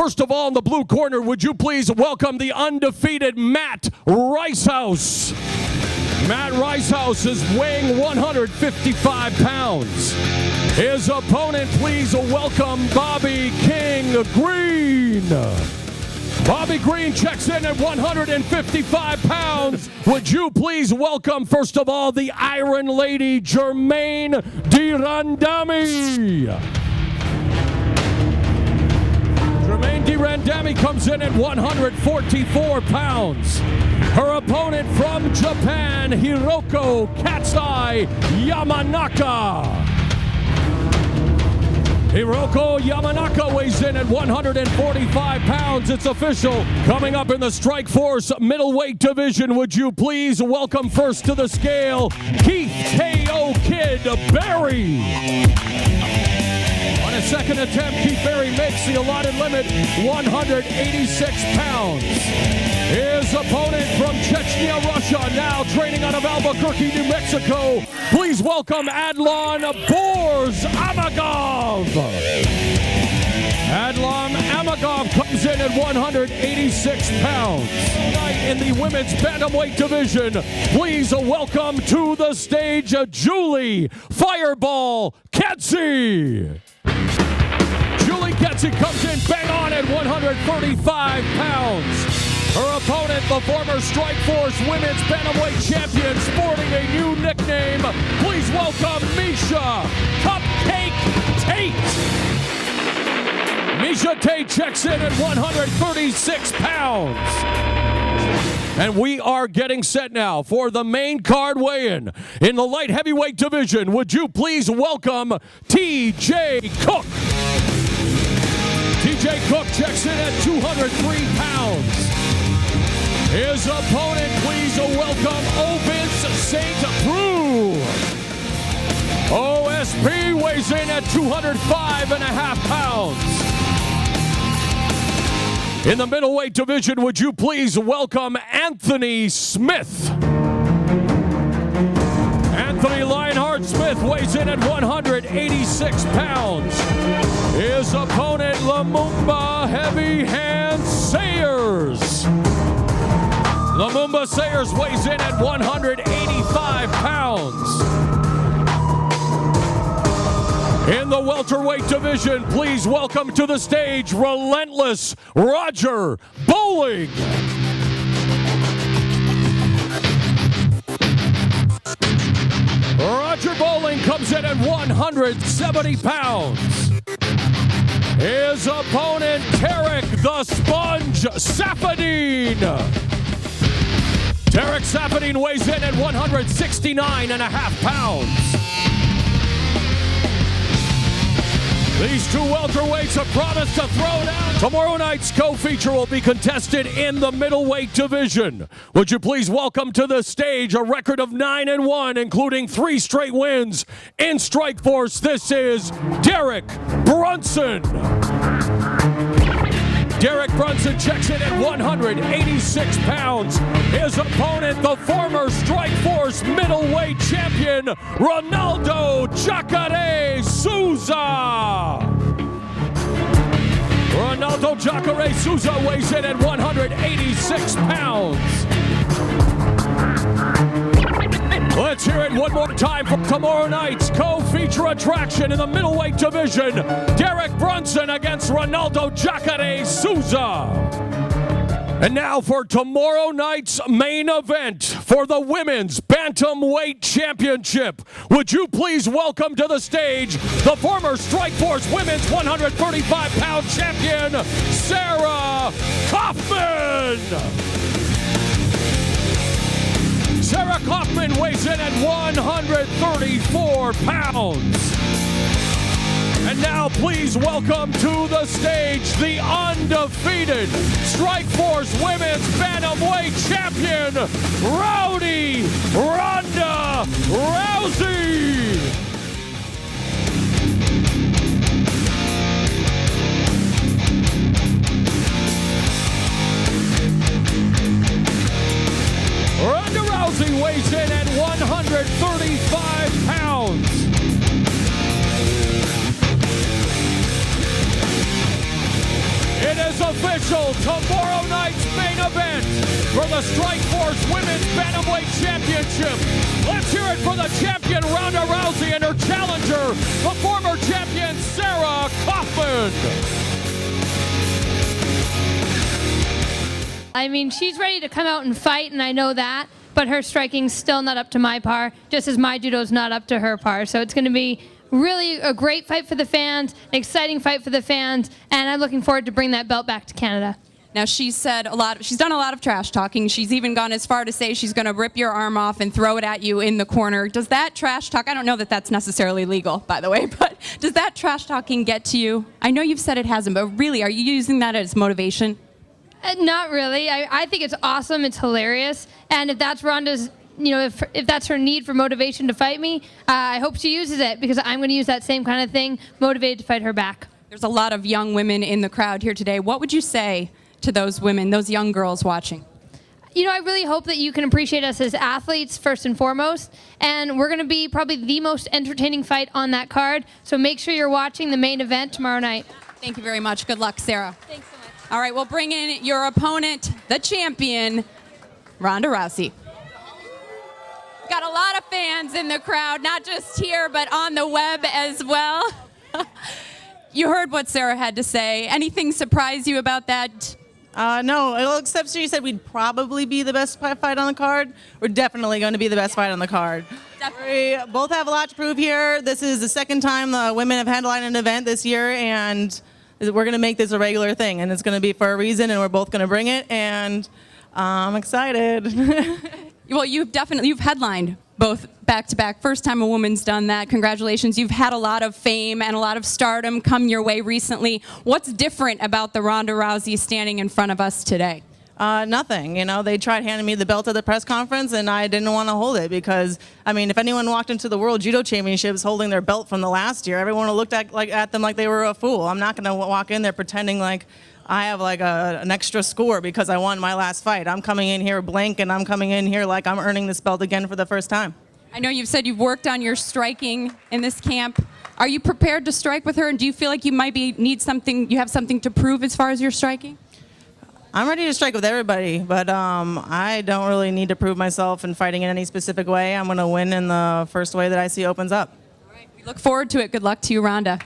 First of all, in the blue corner, would you please welcome the undefeated Matt Ricehouse. Matt Ricehouse is weighing 155 pounds. His opponent, please welcome Bobby King Green. Bobby Green checks in at 155 pounds. Would you please welcome, first of all, the Iron Lady, Jermaine Durandamy. Jermaine Durandamy comes in at 144 pounds. Her opponent from Japan, Hiroko Katsai Yamanaka. Hiroko Yamanaka weighs in at 145 pounds. It's official. Coming up in the Strikeforce middleweight division, would you please welcome first to the scale, Keith K.O. Kid Berry. On a second attempt, Keith Berry makes the allotted limit, 186 pounds. His opponent from Chechnya, Russia, now training out of Albuquerque, New Mexico. Please welcome Adlan Borz Amagov. Adlan Amagov comes in at 186 pounds. Tonight in the women's bantamweight division, please welcome to the stage Julie Fireball Kedzie. Julie Kedzie comes in bang on at 135 pounds. Her opponent, the former Strikeforce Women's Bantamweight Champion, sporting a new nickname. Please welcome Miesha Cupcake Tate. Miesha Tate checks in at 136 pounds. And we are getting set now for the main card weigh-in. In the light heavyweight division, would you please welcome T.J. Cook. T.J. Cook checks in at 203 pounds. His opponent, please welcome Ovince St. Preux. OSP weighs in at 205.5 pounds. In the middleweight division, would you please welcome Anthony Smith. Anthony Lionheart Smith weighs in at 186 pounds. His opponent, Lumumba Heavy Hand Sayers. Lumumba Sayers weighs in at 185 pounds. In the welterweight division, please welcome to the stage Relentless Roger Bowling. Roger Bowling comes in at 170 pounds. His opponent, Tarek the Sponge Safadine. Tarek Safadine weighs in at 169.5 pounds. These two welterweights have promised to throw down. Tomorrow night's co-feature will be contested in the middleweight division. Would you please welcome to the stage a record of 9-1, including 3 straight wins in Strikeforce. This is Derek Brunson. Derek Brunson checks in at 186 pounds. His opponent, the former Strikeforce middleweight champion, Ronaldo Jacare Souza. Ronaldo Jacare Souza weighs in at 186 pounds. Let's hear it one more time for tomorrow night's co-feature attraction in the middleweight division. Derek Brunson against Ronaldo Jacare Souza. And now for tomorrow night's main event for the Women's Bantamweight Championship. Would you please welcome to the stage the former Strikeforce Women's 135-pound champion, Sarah Kaufman. Sarah Kaufman weighs in at 134 pounds. And now please welcome to the stage the undefeated Strikeforce Women's Bantamweight Champion, Rowdy Ronda Rousey. Ronda Rousey weighs in at 135 pounds. It is official. Tomorrow night's main event for the Strikeforce Women's Bantamweight Championship. Let's hear it for the champion Ronda Rousey and her challenger, the former champion Sarah Kaufman. I mean, she's ready to come out and fight, and I know that, but her striking's still not up to my par, just as my judo's not up to her par. So it's going to be really a great fight for the fans, an exciting fight for the fans, and I'm looking forward to bring that belt back to Canada. Now, she's done a lot of trash talking. She's even gone as far to say she's going to rip your arm off and throw it at you in the corner. Does that trash talk, I don't know that that's necessarily legal, by the way, but does that trash talking get to you? I know you've said it hasn't, but really, are you using that as motivation? Not really. I think it's awesome. It's hilarious. And if that's Ronda's, if that's her need for motivation to fight me, I hope she uses it, because I'm going to use that same kind of thing, motivated to fight her back. There's a lot of young women in the crowd here today. What would you say to those women, those young girls watching? I really hope that you can appreciate us as athletes first and foremost, and we're going to be probably the most entertaining fight on that card, so make sure you're watching the main event tomorrow night. Thank you very much. Good luck, Sarah. Thanks so much. All right, we'll bring in your opponent, the champion, Ronda Rousey. Got a lot of fans in the crowd, not just here, but on the web as well. You heard what Sarah had to say. Anything surprise you about that? No, well, except she said we'd probably be the best fight on the card. We're definitely going to be the best fight on the card. Definitely. We both have a lot to prove here. This is the second time the women have headlined an event this year, and we're going to make this a regular thing, and it's going to be for a reason, and we're both going to bring it, and I'm excited. Well, you've headlined both back-to-back. First time a woman's done that. Congratulations. You've had a lot of fame and a lot of stardom come your way recently. What's different about the Ronda Rousey standing in front of us today? Nothing. They tried handing me the belt at the press conference, and I didn't want to hold it because, if anyone walked into the World Judo Championships holding their belt from the last year, everyone would look at them like they were a fool. I'm not going to walk in there pretending like I have an extra score because I won my last fight. I'm coming in here blank, and I'm coming in here like I'm earning this belt again for the first time. I know you've said you've worked on your striking in this camp. Are you prepared to strike with her, and do you feel like you might you have something to prove as far as your striking? I'm ready to strike with everybody, but I don't really need to prove myself in fighting in any specific way. I'm going to win in the first way that I see opens up. All right, we look forward to it. Good luck to you, Ronda.